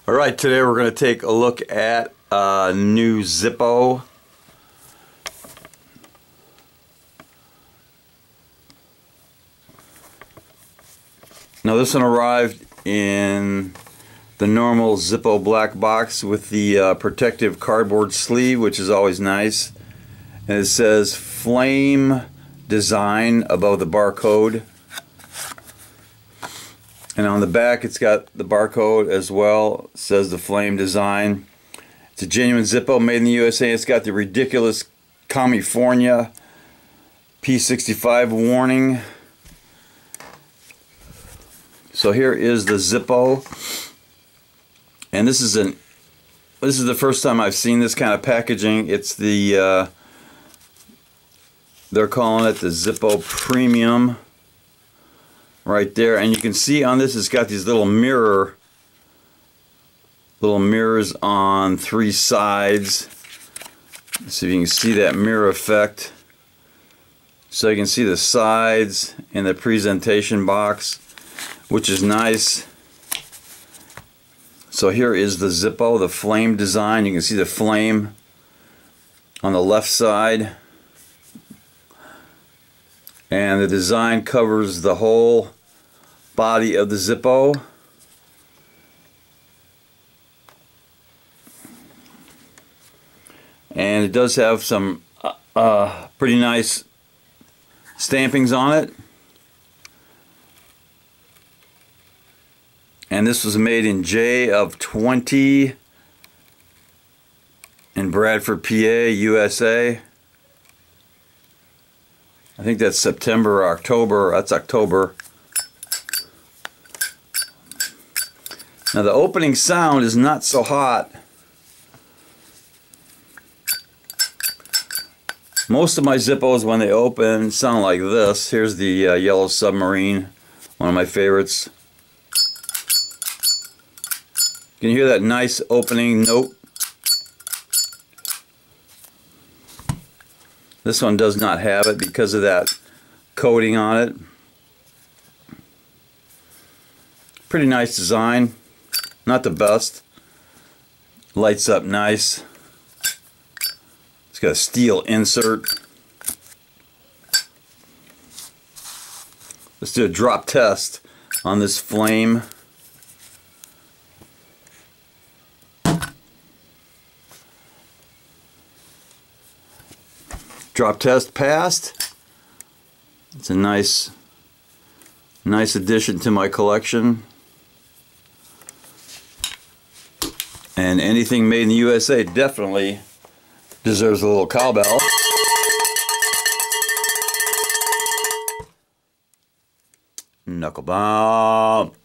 Alright, today we're going to take a look at a new Zippo. Now this one arrived in the normal Zippo black box with the protective cardboard sleeve, which is always nice. And it says Flame Design above the barcode. And on the back it's got the barcode as well. It says the Flame Design. It's a genuine Zippo made in the USA. It's got the ridiculous California P65 warning. So here is the Zippo. And this is the first time I've seen this kind of packaging. It's the they're calling it the Zippo Premium right there, and you can see on this it's got these little mirrors on three sides. Let's see if you can see that mirror effect. So you can see the sides in the presentation box, which is nice. So here is the Zippo, the Flame Design. You can see the flame on the left side. And the design covers the whole body of the Zippo. And it does have some pretty nice stampings on it. And this was made in J of 20 in Bradford, PA, USA. I think that's September or October. That's October. Now the opening sound is not so hot. Most of my Zippos, when they open, sound like this. Here's the Yellow Submarine, one of my favorites. You can hear that nice opening note. This one does not have it because of that coating on it. Pretty nice design. Not the best. Lights up nice. It's got a steel insert. Let's do a drop test on this Flame. Drop test passed. It's a nice addition to my collection. And anything made in the USA definitely deserves a little cowbell. Knuckle bump.